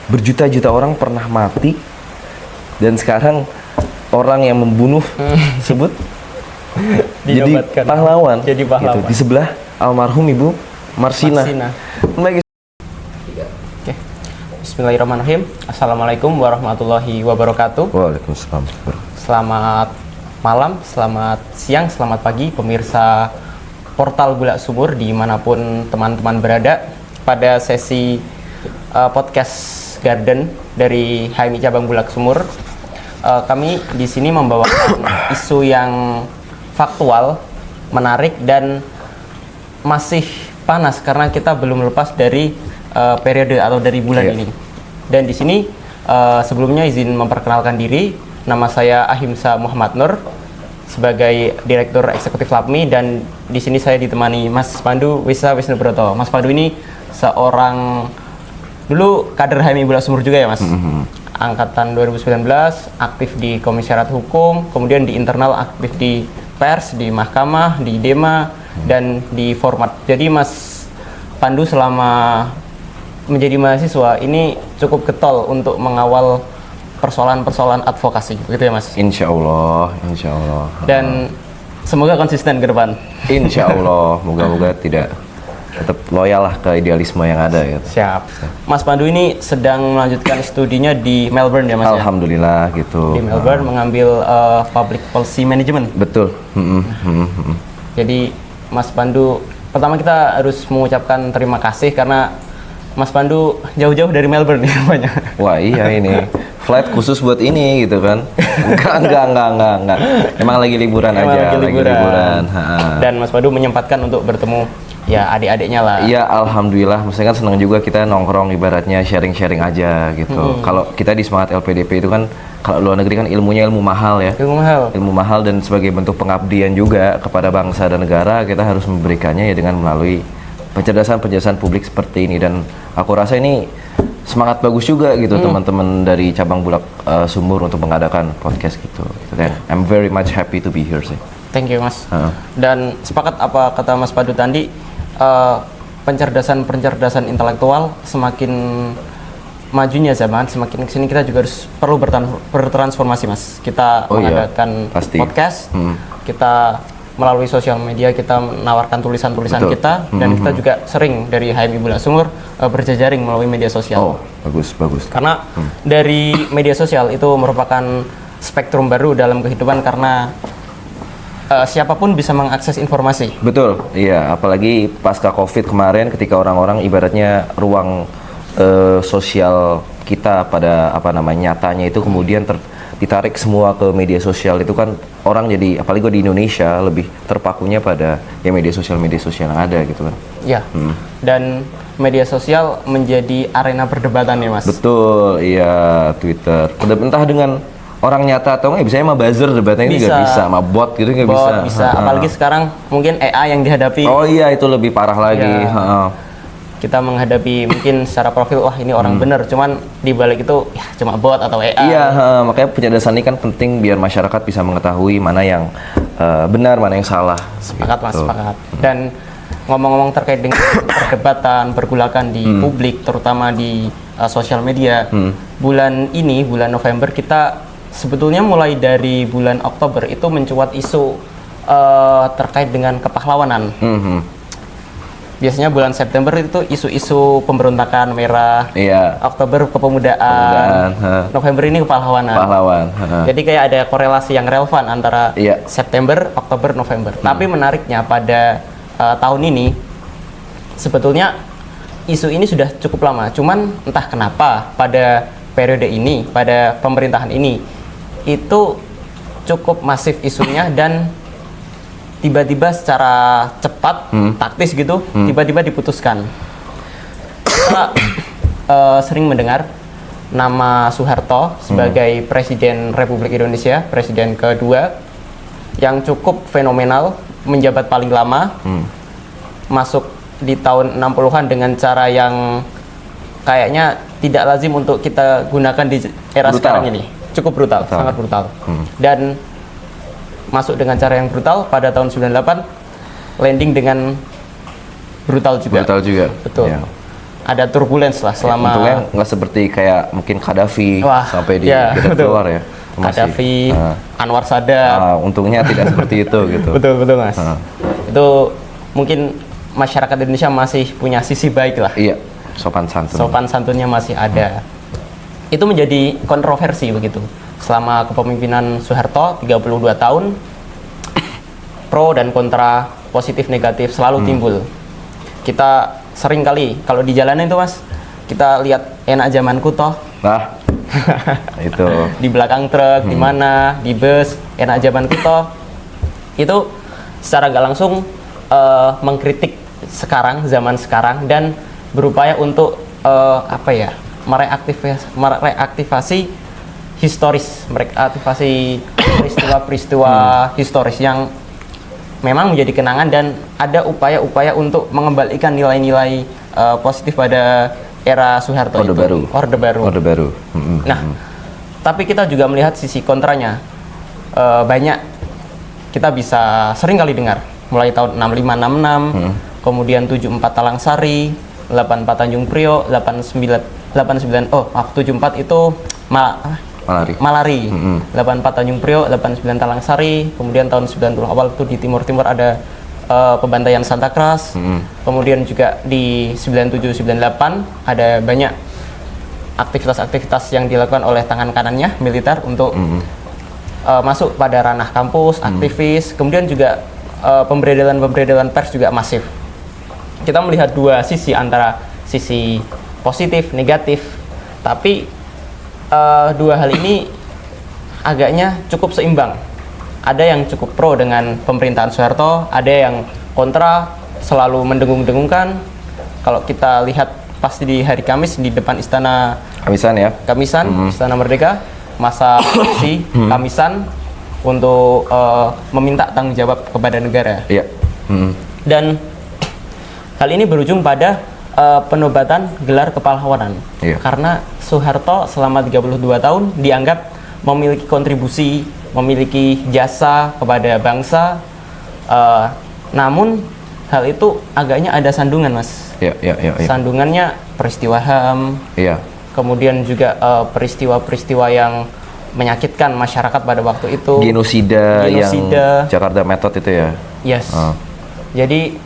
berjuta-juta orang pernah mati dan sekarang orang yang membunuh tersebut jadi pahlawan. Jadi pahlawan. Gitu. Di sebelah almarhum Ibu Marsina. Lagi. Oke. Bismillahirrahmanirrahim. Assalamualaikum warahmatullahi wabarakatuh. Waalaikumsalam. Selamat malam, selamat siang, selamat pagi pemirsa Portal Bulak Sumur dimanapun teman-teman berada. Pada sesi podcast Garden dari HMI Cabang Bulak Sumur, kami di sini membawakan isu yang faktual, menarik dan masih panas karena kita belum lepas dari periode atau dari bulan ini. Dan di sini sebelumnya izin memperkenalkan diri, nama saya Ahimsa Muhammad Nur sebagai Direktur Eksekutif LAPMI, dan di sini saya ditemani Mas Pandu Wisa Wisnubroto. Mas Pandu ini seorang dulu kader HMI Bulak Sumur juga ya Mas? Angkatan 2019, aktif di Komisariat Hukum, kemudian di internal aktif di pers, di mahkamah, di DEMA, dan di Format. Jadi Mas Pandu selama menjadi mahasiswa ini cukup getol untuk mengawal persoalan-persoalan advokasi, begitu ya Mas? Insya Allah, insya Allah. Dan semoga konsisten ke depan. Insya Allah, moga-moga tetap loyal lah ke idealisme yang ada ya. Siap. Mas Pandu ini sedang melanjutkan studinya di Melbourne ya Mas? Alhamdulillah gitu. Di Melbourne mengambil Public Policy Management. Betul. Jadi Mas Pandu, pertama kita harus mengucapkan terima kasih karena Mas Pandu jauh-jauh dari Melbourne ya banyak. Wah iya ini flight khusus buat ini gitu kan. Enggak. Emang lagi liburan aja. Lagi liburan. Dan Mas Pandu menyempatkan untuk bertemu ya adik-adiknya lah. Iya alhamdulillah, maksudnya kan senang juga kita nongkrong ibaratnya sharing-sharing aja gitu. Kalau kita di Semangat LPDP itu kan kalau luar negeri kan ilmunya ilmu mahal ya. Ilmu mahal dan sebagai bentuk pengabdian juga kepada bangsa dan negara kita harus memberikannya ya dengan melalui pencerdasan publik seperti ini, dan aku rasa ini semangat bagus juga gitu teman-teman dari cabang Bulak Sumur untuk mengadakan podcast gitu. Dan I'm very much happy to be here sih. Thank you Mas. Dan sepakat apa kata Mas Pandu tadi, pencerdasan intelektual semakin majunya zaman, semakin kesini kita juga harus perlu bertransformasi Mas. Kita mengadakan podcast, kita melalui sosial media kita menawarkan tulisan-tulisan kita, dan kita juga sering dari HMI Bulak Sumur berjejaring melalui media sosial. Oh, bagus. Karena dari media sosial itu merupakan spektrum baru dalam kehidupan karena siapapun bisa mengakses informasi. Betul, iya. Apalagi pasca COVID kemarin, ketika orang-orang ibaratnya ruang sosial kita pada nyatanya itu kemudian ditarik semua ke media sosial, itu kan orang jadi, apalagi gue di Indonesia lebih terpakunya pada ya media sosial yang ada gitu kan. Iya. Dan media sosial menjadi arena perdebatan ya Mas. Betul, iya. Twitter. Entah dengan orang nyata atau nggak, bisa sama buzzer debatnya ini nggak bisa, sama bot gitu nggak bisa. Bisa. Apalagi sekarang mungkin AI yang dihadapi. Oh iya, itu lebih parah lagi. Kita menghadapi mungkin secara profil, wah ini orang bener, cuman di balik itu ya cuma bot atau AI. Iya, makanya pencerdasan ini kan penting biar masyarakat bisa mengetahui mana yang benar, mana yang salah. Sepakat Mas, sepakat. Dan ngomong-ngomong terkait dengan perdebatan, pergulakan di publik, terutama di sosial media, bulan November kita sebetulnya mulai dari bulan Oktober itu mencuat isu terkait dengan kepahlawanan. Biasanya bulan September itu isu-isu pemberontakan merah, Oktober kepemudaan, November ini kepahlawanan. Jadi kayak ada korelasi yang relevan antara September, Oktober, November. Tapi menariknya pada tahun ini sebetulnya isu ini sudah cukup lama. Cuman entah kenapa pada periode ini, pada pemerintahan ini itu cukup masif isunya, dan tiba-tiba secara cepat, taktis gitu, tiba-tiba diputuskan. Kita sering mendengar nama Soeharto sebagai Presiden Republik Indonesia, Presiden kedua, yang cukup fenomenal, menjabat paling lama, masuk di tahun 60-an dengan cara yang kayaknya tidak lazim untuk kita gunakan di era sekarang ini. Cukup brutal. Sangat brutal. Dan masuk dengan cara yang brutal pada tahun 98, landing dengan brutal juga. Brutal juga. Betul. ada turbulence lah selama. Untungnya nggak seperti kayak mungkin Qaddafi sampai kita keluar ya. Qaddafi, Anwar Sadat. Untungnya tidak seperti itu gitu. Betul Mas. Itu mungkin masyarakat Indonesia masih punya sisi baik lah. Iya, sopan santun. Sopan santunnya masih ada. Itu menjadi kontroversi begitu. Selama kepemimpinan Soeharto 32 tahun, pro dan kontra, positif negatif selalu timbul. Kita sering kali kalau di jalanan itu Mas, kita lihat enak zamanku toh. Nah, itu di belakang truk, di mana, di bus, enak zamanku toh. Itu secara nggak langsung mengkritik zaman sekarang dan berupaya untuk mereaktivasi historis, mereaktivasi peristiwa-peristiwa historis yang memang menjadi kenangan dan ada upaya-upaya untuk mengembalikan nilai-nilai positif pada era Soeharto Orde Baru. Nah, tapi kita juga melihat sisi kontranya. Banyak kita bisa sering kali dengar mulai tahun 6566, kemudian 74 Talang Sari, 84 Tanjung Priok, 74 itu Malari. 84 Tanjung Priok, 89 Talang Sari, kemudian tahun 90 awal itu di timur-timur ada pembantaian Santa Cruz. Kemudian juga di 97-98 ada banyak aktivitas-aktivitas yang dilakukan oleh tangan kanannya militer untuk masuk pada ranah kampus, aktivis. Kemudian juga pemberedelan pers juga masif. Kita melihat dua sisi, antara sisi positif, negatif, tapi dua hal ini agaknya cukup seimbang. Ada yang cukup pro dengan pemerintahan Soeharto, ada yang kontra, selalu mendengung-dengungkan. Kalau kita lihat pasti di hari Kamis di depan Istana Kamisan, Istana Merdeka, masa aksi Kamisan untuk meminta tanggung jawab kepada negara. Iya. Dan hal ini berujung pada penobatan gelar kepahlawanan. Karena Soeharto selama 32 tahun dianggap memiliki kontribusi, memiliki jasa kepada bangsa. Namun hal itu agaknya ada sandungan, Mas. Sandungannya peristiwa HAM. Kemudian juga peristiwa-peristiwa yang menyakitkan masyarakat pada waktu itu. Genosida yang Jakarta Method itu ya. Yes. Jadi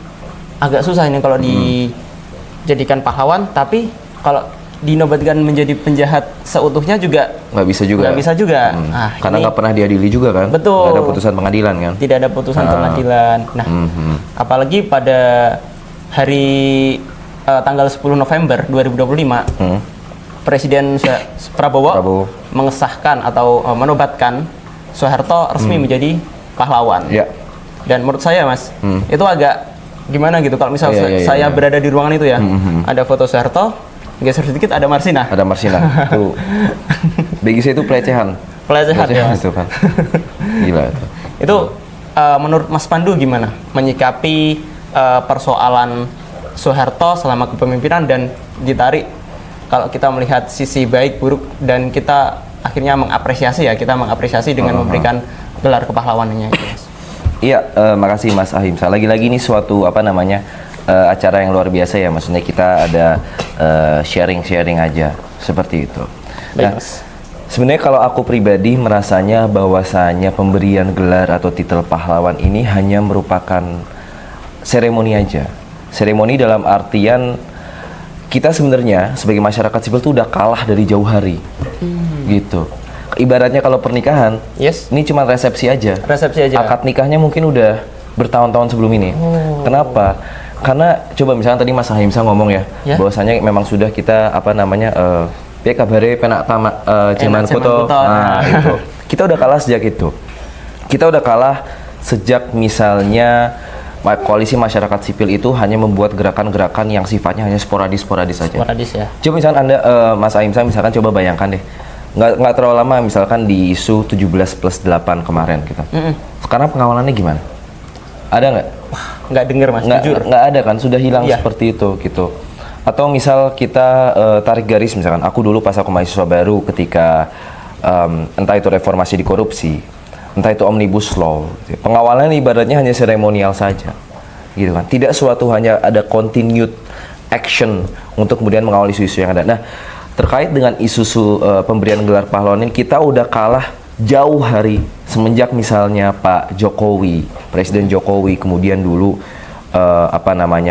agak susah ini kalau dijadikan pahlawan, tapi kalau dinobatkan menjadi penjahat seutuhnya juga nggak bisa juga. Karena nggak pernah diadili juga kan. Betul. Nggak ada putusan pengadilan kan. Tidak ada putusan pengadilan. Nah, apalagi pada hari tanggal 10 November 2025 Presiden Prabowo mengesahkan atau menobatkan Soeharto resmi menjadi pahlawan. Dan menurut saya, Mas, itu agak gimana gitu kalau misal saya berada di ruangan itu ya, ada foto Soeharto, geser sedikit ada Marsina. Tuh. Bagi saya itu pelecehan ya, Mas. Itu kan. Gila itu. Itu menurut Mas Pandu gimana menyikapi persoalan Soeharto selama kepemimpinan dan ditarik kalau kita melihat sisi baik buruk dan kita akhirnya mengapresiasi dengan memberikan gelar kepahlawanannya itu, Mas. Iya, makasih Mas Ahimsa. Lagi-lagi ini suatu acara yang luar biasa ya, maksudnya kita ada sharing-sharing aja seperti itu. Nah, sebenarnya kalau aku pribadi merasanya bahwasanya pemberian gelar atau titel pahlawan ini hanya merupakan seremoni aja. Seremoni dalam artian kita sebenarnya sebagai masyarakat sipil tuh udah kalah dari jauh hari, gitu. Ibaratnya kalau pernikahan, ini cuma resepsi aja. Akad nikahnya mungkin udah bertahun-tahun sebelum ini. Kenapa? Karena coba misalnya tadi Mas Ahimsa ngomong ya, bahwasanya memang sudah kita kabare penak tamak jaman foto. Nah, itu. Kita udah kalah sejak itu. Kita udah kalah sejak misalnya koalisi masyarakat sipil itu hanya membuat gerakan-gerakan yang sifatnya hanya sporadis saja. Ya. Coba misalnya Anda, Mas Ahimsa, misalkan coba bayangkan deh, nggak terlalu lama misalkan di isu 17+8 kemarin gitu. Sekarang pengawalannya gimana? Ada nggak? Nggak dengar, Mas. Nggak ada kan, sudah hilang seperti itu gitu. Atau misal kita tarik garis, misalkan aku dulu pas aku mahasiswa baru ketika entah itu reformasi di korupsi, entah itu omnibus law, gitu. Pengawalan ibaratnya hanya seremonial saja, gitu kan. Tidak suatu hanya ada continued action untuk kemudian mengawal isu-isu yang ada. Nah, terkait dengan isu pemberian gelar pahlawan ini, kita udah kalah jauh hari semenjak misalnya Pak Jokowi, Presiden Jokowi kemudian dulu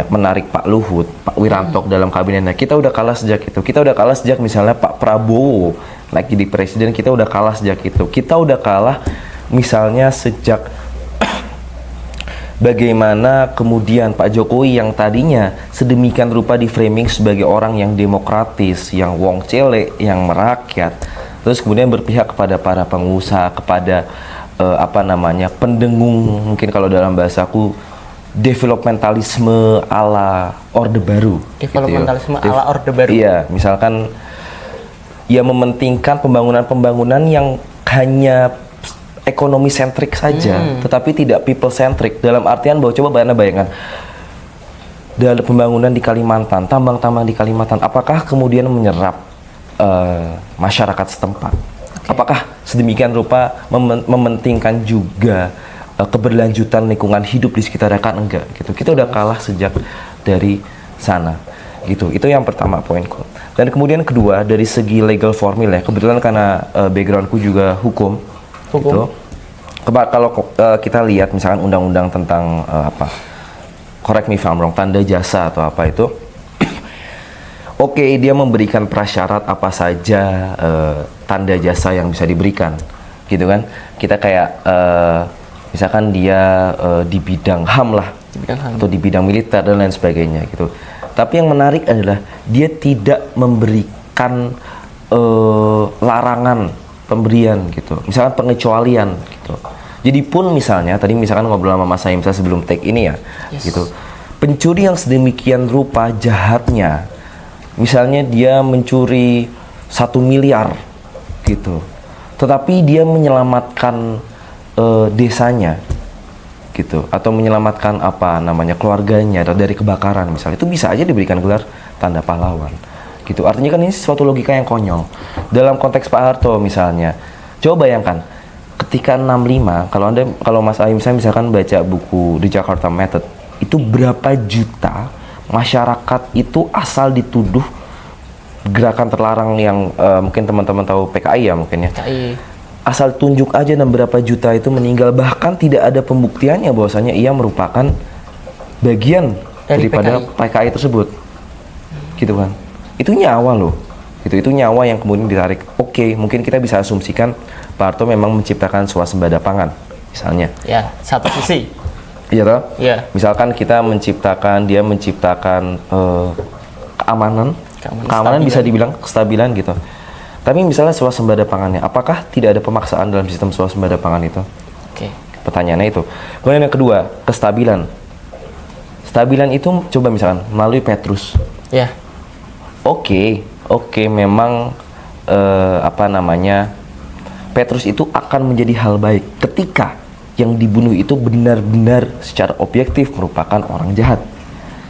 menarik Pak Luhut, Pak Wiranto dalam kabinetnya. Kita udah kalah sejak itu. Kita udah kalah sejak misalnya Pak Prabowo naik jadi presiden, kita udah kalah sejak itu. Kita udah kalah misalnya sejak bagaimana kemudian Pak Jokowi yang tadinya sedemikian rupa di framing sebagai orang yang demokratis, yang wong cele, yang merakyat, terus kemudian berpihak kepada para pengusaha, kepada pendengung, mungkin kalau dalam bahasaku developmentalisme ala Orde Baru. Developmentalisme gitu ya. ala Orde Baru. Iya, misalkan ya mementingkan pembangunan yang hanya ekonomi sentrik saja, tetapi tidak people sentrik. Dalam artian bahwa coba bayangkan dalam pembangunan di Kalimantan, tambang-tambang di Kalimantan, apakah kemudian menyerap masyarakat setempat? Apakah sedemikian rupa mementingkan juga keberlanjutan lingkungan hidup di sekitar kan? Enggak gitu. Kita udah kalah sejak dari sana gitu. Itu yang pertama poinku. Dan kemudian kedua, dari segi legal formil ya, kebetulan karena backgroundku juga hukum. Gitu. Kalau kita lihat misalkan undang-undang tentang correct me if I'm wrong, tanda jasa atau apa itu, oke, dia memberikan prasyarat apa saja tanda jasa yang bisa diberikan, gitu kan? Kita kayak misalkan dia di bidang HAM lah, atau di bidang militer dan lain sebagainya gitu. Tapi yang menarik adalah dia tidak memberikan larangan pemberian gitu, misalkan pengecualian gitu. Jadi pun misalnya tadi misalkan ngobrol sama Mas Haimsa sebelum take ini ya, gitu, pencuri yang sedemikian rupa jahatnya, misalnya dia mencuri 1 miliar gitu, tetapi dia menyelamatkan desanya gitu, atau menyelamatkan keluarganya dari kebakaran misalnya, itu bisa aja diberikan gelar tanda pahlawan gitu. Artinya kan ini suatu logika yang konyol. Dalam konteks Pak Harto misalnya, coba bayangkan ketika 65, kalau Mas Aim saya misalkan baca buku The Jakarta Method, itu berapa juta masyarakat itu asal dituduh gerakan terlarang yang mungkin teman-teman tahu PKI ya mungkin ya. PKI. Asal tunjuk aja dan berapa juta itu meninggal, bahkan tidak ada pembuktiannya bahwasanya ia merupakan bagian daripada PKI tersebut. Gitu kan. Itu nyawa loh, itu nyawa yang kemudian ditarik. Oke, mungkin kita bisa asumsikan Pak Harto memang menciptakan swasembada pangan, misalnya. Ya, satu sisi. Iya toh? Iya. Misalkan dia menciptakan keamanan bisa dibilang kestabilan gitu. Tapi misalnya swasembada pangannya, apakah tidak ada pemaksaan dalam sistem swasembada pangan itu? Oke. Pertanyaannya itu. Kemudian yang kedua, kestabilan. Stabilan itu coba misalkan melalui Petrus. Ya. Oke, memang Petrus itu akan menjadi hal baik ketika yang dibunuh itu benar-benar secara objektif merupakan orang jahat.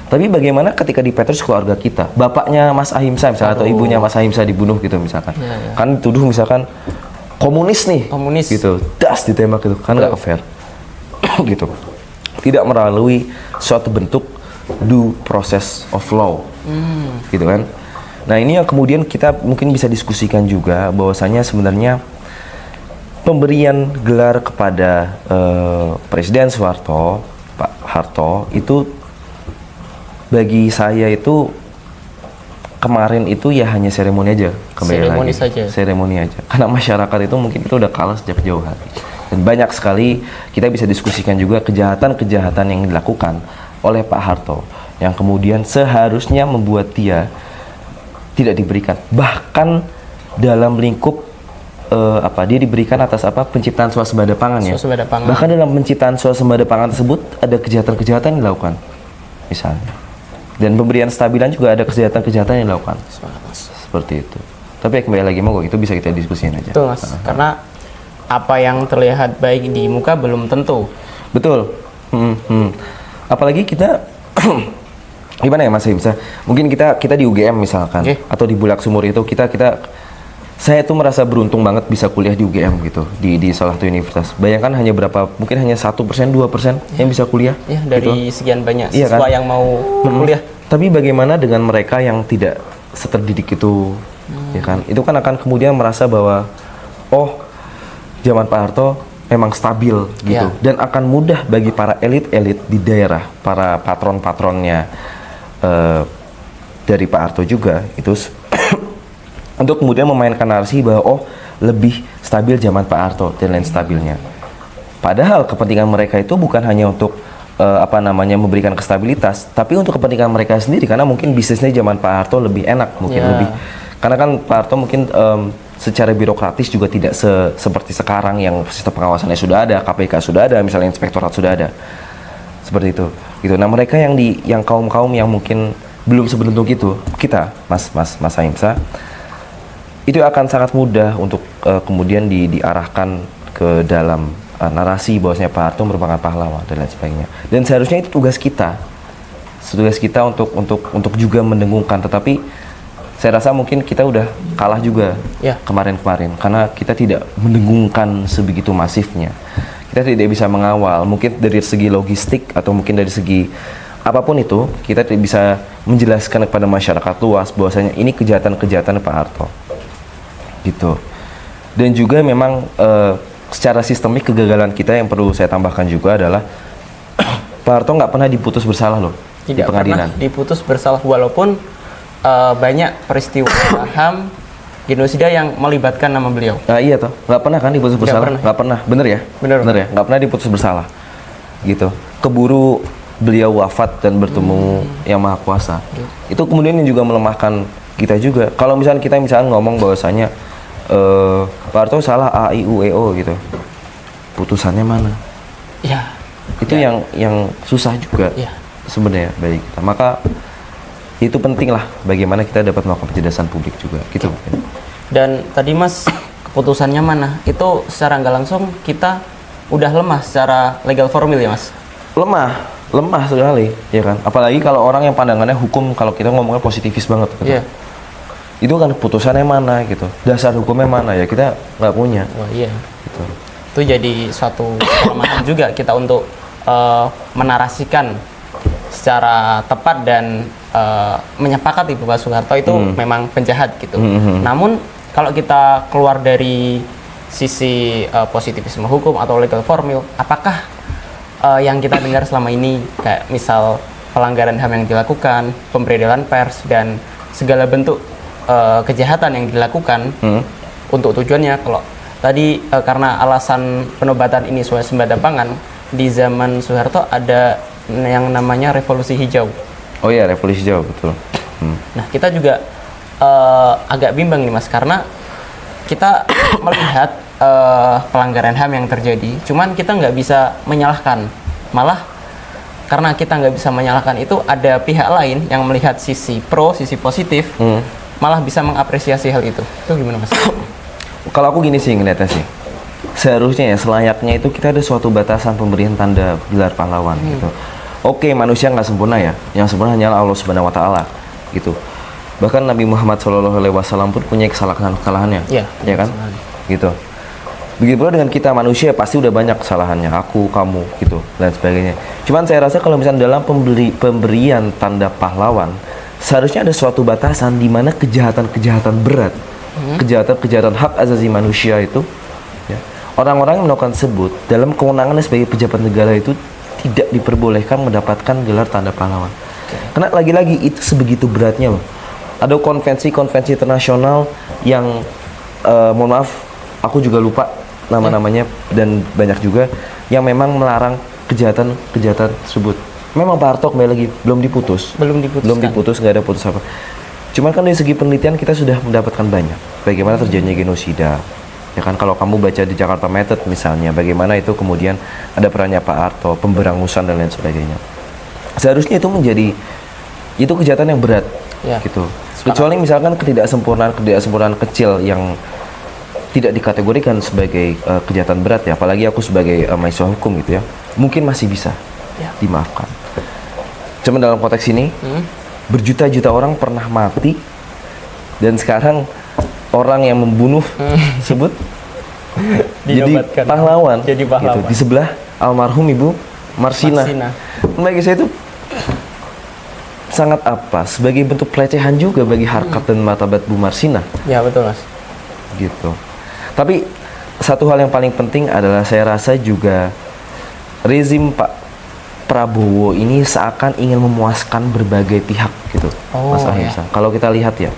Tapi bagaimana ketika di Petrus keluarga kita, bapaknya Mas Ahimsa misalnya, atau ibunya Mas Ahimsa dibunuh gitu misalkan, kan dituduh misalkan komunis nih, gitu, das ditembak gitu, kan nggak fair, gitu. Tidak melalui suatu bentuk due process of law, gitu kan. Nah ini yang kemudian kita mungkin bisa diskusikan juga, bahwasanya sebenarnya pemberian gelar kepada Presiden Soeharto, Pak Harto, itu bagi saya itu kemarin itu ya hanya seremoni aja, seremoni aja. Karena masyarakat itu mungkin itu udah kalah sejak jauh hari. Dan banyak sekali kita bisa diskusikan juga kejahatan-kejahatan yang dilakukan oleh Pak Harto, yang kemudian seharusnya membuat dia tidak diberikan, bahkan dalam lingkup dia diberikan atas penciptaan swasembada pangan ya. Bahkan dalam penciptaan swasembada pangan tersebut ada kejahatan-kejahatan yang dilakukan misalnya, dan pemberian stabilan juga ada kejahatan-kejahatan yang dilakukan seperti itu. Tapi ya kembali lagi mau itu bisa kita diskusiin aja. Betul Mas, karena apa yang terlihat baik di muka belum tentu. Betul. Apalagi kita gimana ya Mas Himsa? Mungkin kita di UGM misalkan, atau di Bulak Sumur itu saya tuh merasa beruntung banget bisa kuliah di UGM gitu, di salah satu universitas. Bayangkan hanya berapa, mungkin hanya 1%, 2% yang bisa kuliah. Ya, dari gitu. Sekian banyak siswa kan? Yang mau berkuliah. Tapi bagaimana dengan mereka yang tidak seterdidik itu, ya kan? Itu kan akan kemudian merasa bahwa oh, zaman Pak Harto memang stabil gitu, dan akan mudah bagi para elit-elit di daerah, para patron-patronnya dari Pak Harto juga itu untuk kemudian memainkan narasi bahwa oh, lebih stabil zaman Pak Harto dan lain stabilnya. Padahal kepentingan mereka itu bukan hanya untuk memberikan kestabilitas, tapi untuk kepentingan mereka sendiri, karena mungkin bisnisnya zaman Pak Harto lebih enak, mungkin lebih, karena kan Pak Harto mungkin secara birokratis juga tidak seperti sekarang yang sistem pengawasannya sudah ada, KPK sudah ada, misalnya inspektorat sudah ada, seperti itu. Gitu. Nah mereka yang kaum yang mungkin belum sebentuk itu, kita, Mas Aimsa, itu akan sangat mudah untuk kemudian diarahkan ke dalam narasi bahwasanya Pak Harto merupakan pahlawan dan lain sebagainya. Dan seharusnya itu tugas kita untuk juga mendengungkan. Tetapi saya rasa mungkin kita udah kalah juga kemarin-kemarin karena kita tidak mendengungkan sebegitu masifnya. Kita tidak bisa mengawal. Mungkin dari segi logistik atau mungkin dari segi apapun itu, kita tidak bisa menjelaskan kepada masyarakat luas bahwasanya ini kejahatan-kejahatan Pak Harto. Gitu. Dan juga memang secara sistemik kegagalan kita yang perlu saya tambahkan juga adalah Pak Harto nggak pernah diputus bersalah loh di pengadilan. Tidak pernah diputus bersalah walaupun banyak peristiwa HAM genosida yang melibatkan nama beliau. Iya toh, nggak pernah kan diputus bersalah? Nggak pernah, bener ya? Bener ya, nggak pernah diputus bersalah. Gitu. Keburu beliau wafat dan bertemu Yang Maha Kuasa. Itu kemudian yang juga melemahkan kita juga. Kalau misalnya kita ngomong bahwasanya Pak Harto salah A, I, U, E, O gitu, putusannya mana? Ya. Itu yang susah juga sebenarnya bagi kita. Maka itu penting lah bagaimana kita dapat melakukan penjelasan publik juga gitu. Dan tadi Mas, keputusannya mana? Itu secara nggak langsung kita udah lemah secara legal formil ya Mas? Lemah sekali, ya kan? Apalagi kalau orang yang pandangannya hukum, kalau kita ngomongnya positivis banget gitu. Itu kan putusannya mana gitu, dasar hukumnya mana, ya kita nggak punya. Gitu. Itu jadi suatu kelemahan juga kita untuk menarasikan secara tepat dan menyepakati bahwa Soeharto itu memang penjahat gitu. Namun kalau kita keluar dari sisi positivisme hukum atau legal formil, apakah yang kita dengar selama ini kayak misal pelanggaran HAM yang dilakukan, pemberedelan pers dan segala bentuk kejahatan yang dilakukan untuk tujuannya, kalau tadi karena alasan penobatan ini swasembada pangan, di zaman Soeharto ada yang namanya revolusi hijau. Oh iya, revolusi hijau, betul. Nah kita juga agak bimbang nih Mas, karena kita melihat pelanggaran HAM yang terjadi, cuman kita nggak bisa menyalahkan, malah karena kita nggak bisa menyalahkan itu, ada pihak lain yang melihat sisi pro, sisi positif, malah bisa mengapresiasi hal itu. Itu gimana Mas? Kalau aku gini sih ngeliatnya sih, seharusnya ya selayaknya itu kita ada suatu batasan pemberian tanda gelar pahlawan gitu. Oke, manusia nggak sempurna ya, yang sempurna hanyalah Allah Subhanahu Wa Taala gitu. Bahkan Nabi Muhammad SAW pun punya kesalahan-kesalahannya, ya kan? Gitu. Begitu pula dengan kita manusia, pasti udah banyak kesalahannya, aku, kamu, gitu dan sebagainya. Cuman saya rasa kalau misalnya dalam pemberian tanda pahlawan, seharusnya ada suatu batasan di mana kejahatan-kejahatan berat, kejahatan-kejahatan hak asasi manusia itu, ya, orang-orang yang melakukan tersebut dalam kewenangannya sebagai pejabat negara itu tidak diperbolehkan mendapatkan gelar tanda pahlawan. Karena lagi-lagi itu sebegitu beratnya loh. Ada konvensi-konvensi internasional yang, mohon maaf, aku juga lupa nama-namanya, dan banyak juga yang memang melarang kejahatan-kejahatan tersebut. Memang Pak Harto kembali lagi belum diputus, nggak ada putus apa. Cuman kan dari segi penelitian kita sudah mendapatkan banyak bagaimana terjadinya genosida. Ya kan, kalau kamu baca di Jakarta Method misalnya, bagaimana itu kemudian ada perannya Pak Harto, pemberangusan dan lain sebagainya. Seharusnya itu menjadi kejahatan yang berat, gitu. Kecuali misalkan ketidaksempurnaan kecil yang tidak dikategorikan sebagai kejahatan berat ya, apalagi aku sebagai mahasiswa hukum gitu ya, mungkin masih bisa dimaafkan. Cuman dalam konteks ini berjuta-juta orang pernah mati, dan sekarang orang yang membunuh tersebut jadi pahlawan. Gitu. Di sebelah almarhum Ibu Marsina. Bagi saya itu sangat apa? Sebagai bentuk pelecehan juga bagi harkat dan martabat Bu Marsinah. Ya betul Mas. Gitu. Tapi satu hal yang paling penting adalah saya rasa juga rezim Pak Prabowo ini seakan ingin memuaskan berbagai pihak gitu, Mas Ahimsa. Kalau kita lihat ya,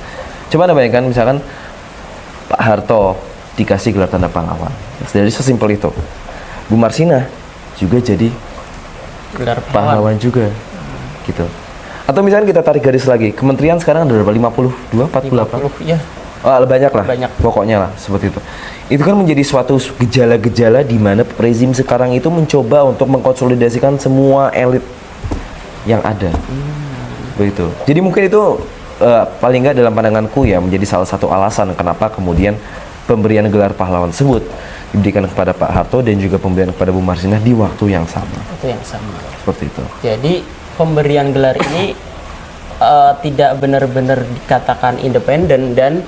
coba Anda bayangkan misalkan Pak Harto dikasih gelar tanda pahlawan. Dari sesimpel itu. Bu Marsinah juga jadi Gelar pahlawan juga. Gitu. Atau misalnya kita tarik garis lagi, kementerian sekarang ada berapa? 52, 48? 50, ya. Oh, banyak lah. Banyak. Pokoknya lah, seperti itu. Itu kan menjadi suatu gejala-gejala di mana rezim sekarang itu mencoba untuk mengkonsolidasikan semua elit yang ada. Begitu. Jadi mungkin itu paling nggak dalam pandanganku ya menjadi salah satu alasan kenapa kemudian pemberian gelar pahlawan tersebut diberikan kepada Pak Harto dan juga pemberian kepada Bu Marsinah di waktu yang sama. Itu yang sama. Seperti itu. Jadi pemberian gelar ini tidak benar-benar dikatakan independen dan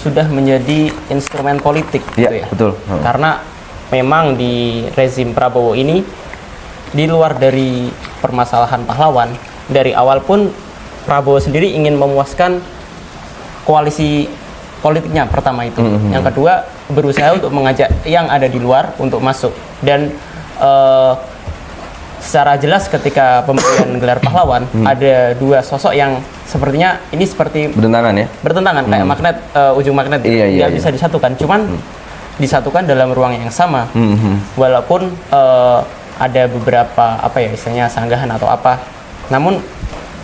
sudah menjadi instrumen politik gitu ya. Betul. Karena memang di rezim Prabowo ini di luar dari permasalahan pahlawan, dari awal pun Prabowo sendiri ingin memuaskan koalisi politiknya pertama itu. Yang kedua berusaha untuk mengajak yang ada di luar untuk masuk dan secara jelas ketika pemberian gelar pahlawan ada dua sosok yang sepertinya ini seperti bertentangan kayak magnet, ujung magnet iya, bisa disatukan, cuman disatukan dalam ruang yang sama. Walaupun ada beberapa apa ya istilahnya sanggahan atau apa, namun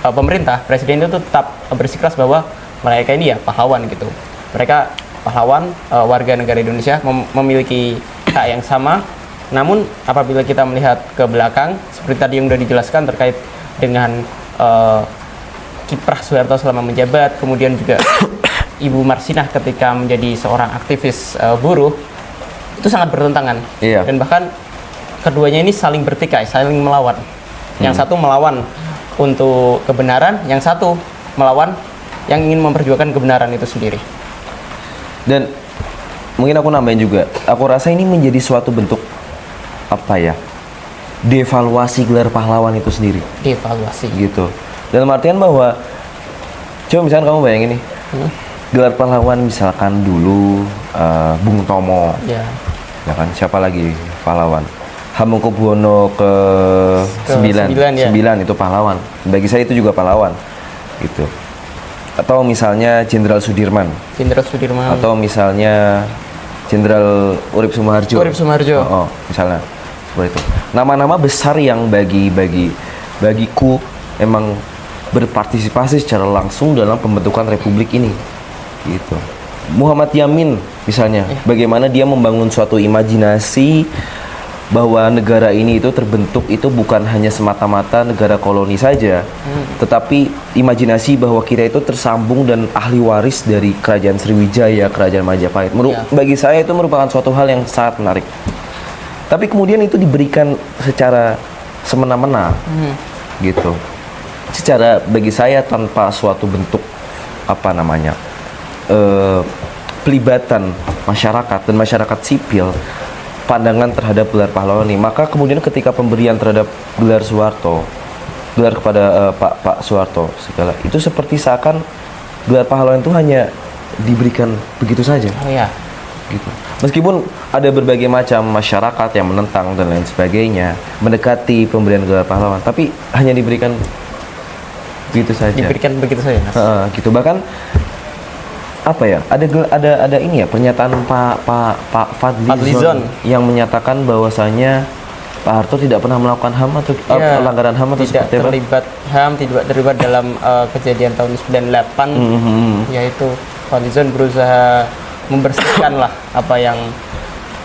pemerintah presiden itu tetap bersikeras bahwa mereka ini ya pahlawan gitu. Mereka pahlawan, warga negara Indonesia memiliki hak yang sama. Namun apabila kita melihat ke belakang seperti tadi yang sudah dijelaskan terkait dengan kiprah Soeharto selama menjabat, kemudian juga Ibu Marsinah ketika menjadi seorang aktivis buruh, itu sangat bertentangan. Dan bahkan keduanya ini saling bertikai, saling melawan. Yang satu melawan untuk kebenaran, yang satu melawan yang ingin memperjuangkan kebenaran itu sendiri. Dan mungkin aku nambahin juga, aku rasa ini menjadi suatu bentuk apa ya, devaluasi gelar pahlawan itu sendiri. Devaluasi gitu. Dalam artian bahwa coba misalkan kamu bayangin nih, gelar pahlawan misalkan dulu Bung Tomo, ya kan, siapa lagi pahlawan, Hamengkubuwono ke 9 itu pahlawan. Bagi saya itu juga pahlawan gitu. Atau misalnya Jenderal Sudirman. Atau misalnya Jenderal Urip Sumoharjo. Misalnya seperti itu. Nama-nama besar yang bagiku emang berpartisipasi secara langsung dalam pembentukan republik ini. Gitu. Muhammad Yamin misalnya, bagaimana dia membangun suatu imajinasi bahwa negara ini itu terbentuk itu bukan hanya semata-mata negara koloni saja, tetapi imajinasi bahwa kita itu tersambung dan ahli waris dari Kerajaan Sriwijaya, Kerajaan Majapahit. Bagi saya itu merupakan suatu hal yang sangat menarik. Tapi kemudian itu diberikan secara semena-mena, gitu. Secara bagi saya tanpa suatu bentuk pelibatan masyarakat dan masyarakat sipil pandangan terhadap gelar pahlawan ini. Maka kemudian ketika pemberian terhadap gelar Soeharto, gelar kepada Pak Soeharto segala itu seperti seakan gelar pahlawan itu hanya diberikan begitu saja. Gitu. Meskipun ada berbagai macam masyarakat yang menentang dan lain sebagainya mendekati pemberian gelar pahlawan, tapi hanya diberikan begitu saja. Mas. Gitu. Bahkan apa ya, ada ini ya, pernyataan Pak Fadlizon yang menyatakan bahwasanya Pak Harto tidak pernah melakukan HAM atau pelanggaran HAM atau tidak terlibat HAM, tidak terlibat dalam kejadian tahun 98, yaitu Fadlizon berusaha membersihkan lah apa yang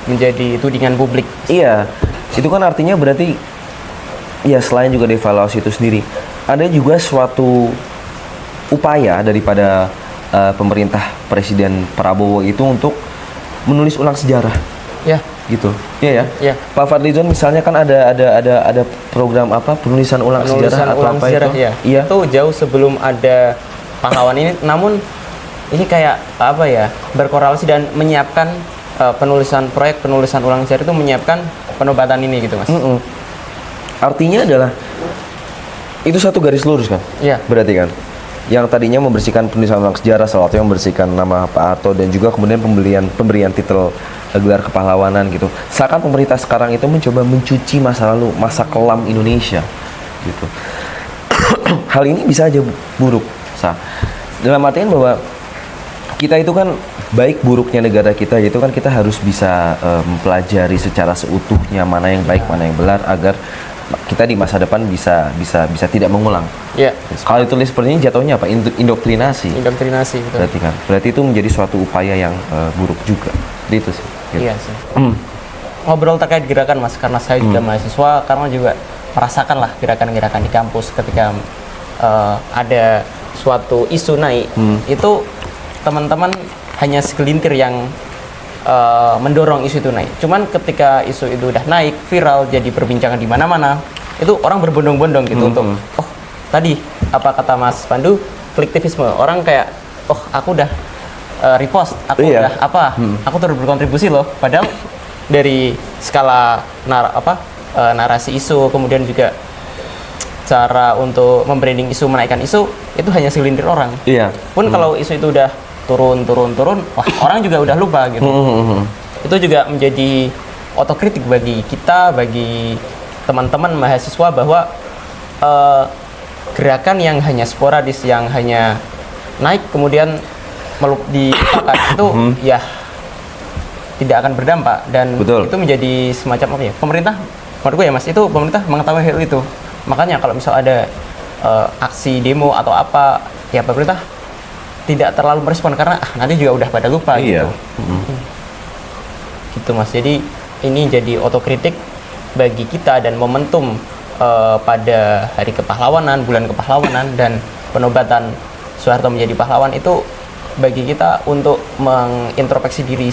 menjadi tudingan publik. Iya, itu kan artinya berarti ya selain juga devaluasi itu sendiri, ada juga suatu upaya daripada pemerintah Presiden Prabowo itu untuk menulis ulang sejarah, gitu, ya. Pak Fadlizon misalnya kan ada program penulisan ulang sejarah atau apa sejarah, itu? Itu jauh sebelum ada pahlawan ini, namun ini kayak berkorelasi dan menyiapkan proyek penulisan ulang sejarah itu menyiapkan penobatan ini gitu, Mas. Artinya adalah itu satu garis lurus kan? Iya. Berarti kan? Yang tadinya membersihkan penulisan ulang sejarah, salah satunya membersihkan nama Pak Harto dan juga kemudian pemberian titel gelar kepahlawanan gitu. Seakan pemerintah sekarang itu mencoba mencuci masa lalu, masa kelam Indonesia gitu. Hal ini bisa aja buruk, dalam artian bahwa kita itu kan baik buruknya negara kita itu kan kita harus bisa mempelajari secara seutuhnya mana yang baik, mana yang benar agar kita di masa depan bisa tidak mengulang. Iya. Kalau ditulis seperti ini jatuhnya apa? Indoktrinasi. Indoktrinasi, betul. Berarti kan. Berarti itu menjadi suatu upaya yang buruk juga. Itu sih. Gitu. Iya sih. Ngobrol terkait gerakan Mas, karena saya juga mahasiswa, karena juga merasakan lah gerakan-gerakan di kampus ketika ada suatu isu naik, itu teman-teman hanya segelintir yang mendorong isu itu naik. Cuman ketika isu itu udah naik, viral, jadi perbincangan di mana-mana, itu orang berbondong-bondong gitu untuk, oh tadi apa kata Mas Pandu, kolektivisme. Orang kayak, oh aku udah repost, aku udah apa, aku terus berkontribusi loh. Padahal dari skala narasi isu, kemudian juga cara untuk membranding isu, menaikkan isu, itu hanya segelintir orang. Iya. Pun kalau isu itu udah turun, wah orang juga udah lupa gitu. Itu juga menjadi otokritik bagi kita, bagi teman-teman mahasiswa bahwa gerakan yang hanya sporadis, yang hanya naik kemudian dilupakan itu ya tidak akan berdampak, dan Betul. itu menjadi semacam apa ya? Pemerintah, menurut gue ya Mas, itu pemerintah mengetahui hal itu. Makanya kalau misal ada aksi demo atau apa, ya pemerintah tidak terlalu merespon karena nanti juga udah pada lupa gitu. Gitu Mas. Jadi ini jadi otokritik bagi kita dan momentum pada hari kepahlawanan, bulan kepahlawanan dan penobatan Soeharto menjadi pahlawan itu bagi kita untuk mengintrospeksi diri.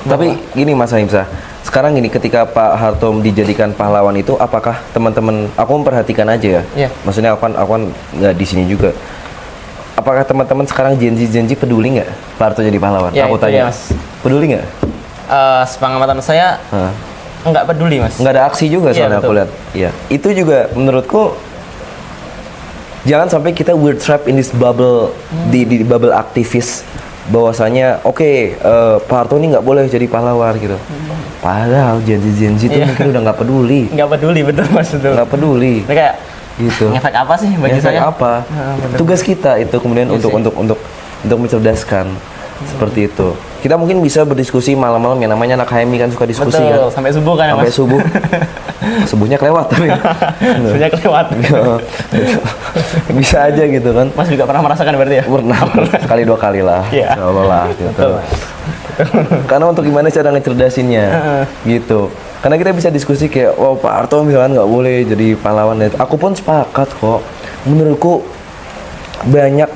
Tapi gini Mas Ahimsa, sekarang gini, ketika Pak Harto dijadikan pahlawan itu, apakah teman-teman, aku memperhatikan aja ya, maksudnya aku kan nggak di sini juga. Apakah teman-teman sekarang Gen Z peduli nggak Pak Harto jadi pahlawan? Ya, aku tanya, Mas. Peduli nggak? Sepengamatan saya nggak peduli Mas. Nggak ada aksi juga soalnya aku lihat. Iya, itu juga menurutku. Jangan sampai kita we're trapped in this bubble, di bubble aktivis, bahwasanya Pak Harto ini nggak boleh jadi pahlawan gitu. Padahal Gen Z itu mungkin udah nggak peduli. Nggak peduli, betul Mas, betul. Nggak peduli. Ini kayak gitu. ngefek apa sih bagi ngefek saya? Apa? Tugas kita itu kemudian untuk mencerdaskan seperti itu. Kita mungkin bisa berdiskusi malam-malam, yang namanya anak HMI kan suka diskusi. Betul, kan. sampai subuh kan sampai Mas? subuh. Subuhnya kelewat tapi. Subuhnya kelewat. Bisa aja gitu kan. Mas juga pernah merasakan berarti ya? Pernah, sekali dua kali lah. Iya. Insya Allah lah gitu. Betul. Karena untuk gimana cara ngecerdasinnya gitu. Karena kita bisa diskusi kayak, oh Pak Harto misalkan nggak boleh jadi pahlawan. Aku pun sepakat kok. Menurutku banyak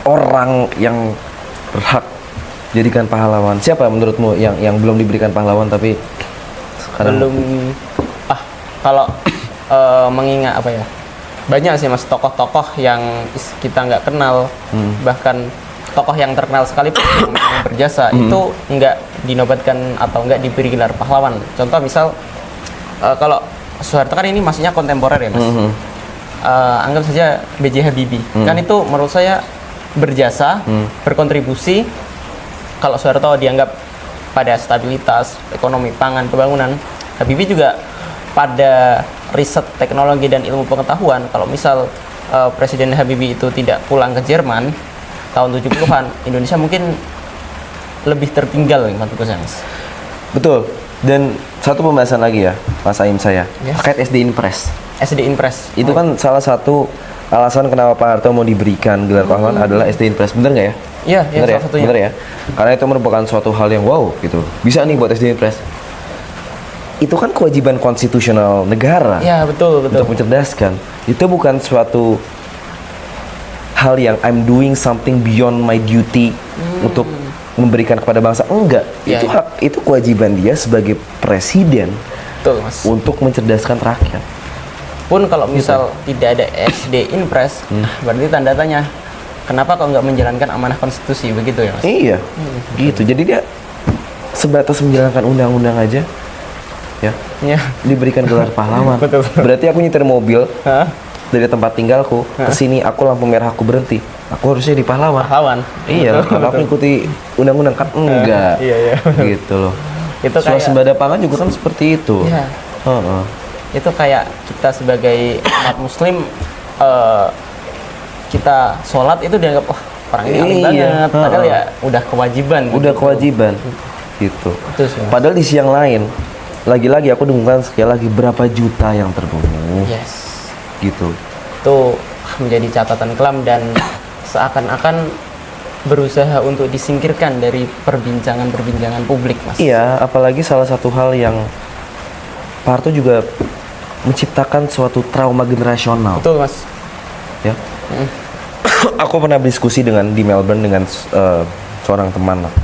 orang yang berhak jadikan pahlawan. Siapa menurutmu yang belum diberikan pahlawan tapi sekarang belum? Kalau mengingat apa ya? Banyak sih Mas tokoh-tokoh yang kita nggak kenal, bahkan tokoh yang terkenal sekalipun yang berjasa itu nggak dinobatkan atau nggak diberi gelar pahlawan. Contoh misal kalau Soeharto kan ini maksudnya kontemporer ya Mas. Anggap saja B.J. Habibie, kan itu menurut saya berjasa, berkontribusi. Kalau Soeharto dianggap pada stabilitas ekonomi, pangan, pembangunan, Habibie juga pada riset teknologi dan ilmu pengetahuan. Kalau misal Presiden Habibie itu tidak pulang ke Jerman tahun 70-an, Indonesia mungkin lebih tertinggal menurut saya Mas. Betul. Dan satu pembahasan lagi ya Mas Aim saya terkait SD Impres. SD Impres itu kan salah satu alasan kenapa Pak Harto mau diberikan gelar pahlawan adalah SD Impres. Bener nggak ya? Iya, bener salah satunya. Bener ya? Karena itu merupakan suatu hal yang wow gitu. Bisa nih buat SD Impres. Itu kan kewajiban konstitusional negara. Iya, betul. Untuk mencerdaskan. Itu bukan suatu hal yang I'm doing something beyond my duty untuk memberikan kepada bangsa. Enggak. Itu hak, itu kewajiban dia sebagai presiden. Betul, Mas. Untuk mencerdaskan rakyat. Pun kalau misal tidak ada SD Impres, berarti tanda tanya. Kenapa kok nggak menjalankan amanah konstitusi begitu ya Mas? Iya, gitu. Jadi dia sebatas menjalankan undang-undang aja. Ya, diberikan gelar pahlawan. Betul. Berarti aku nyetir mobil, dari tempat tinggalku ke sini, aku lampu merah aku berhenti, aku harusnya di pahlawan. Iya, kalau aku ikuti undang-undang kan enggak. Iya. Gitu loh. Itu kayak Swasembada pangan juga kan seperti itu. Iya. Itu kayak kita sebagai umat muslim kita sholat itu dianggap orang ini alim banget, padahal ya udah kewajiban. Udah kewajiban. Gitu. Itu sih, Mas. Padahal di siang lain, lagi-lagi aku dengarkan sekali lagi berapa juta yang terbunuh. Yes. Gitu. Itu menjadi catatan kelam dan seakan-akan berusaha untuk disingkirkan dari perbincangan publik, Mas. Iya, apalagi salah satu hal yang Pak Harto juga menciptakan suatu trauma generasional. Betul, Mas. Ya. Aku pernah berdiskusi di Melbourne dengan seorang teman lah,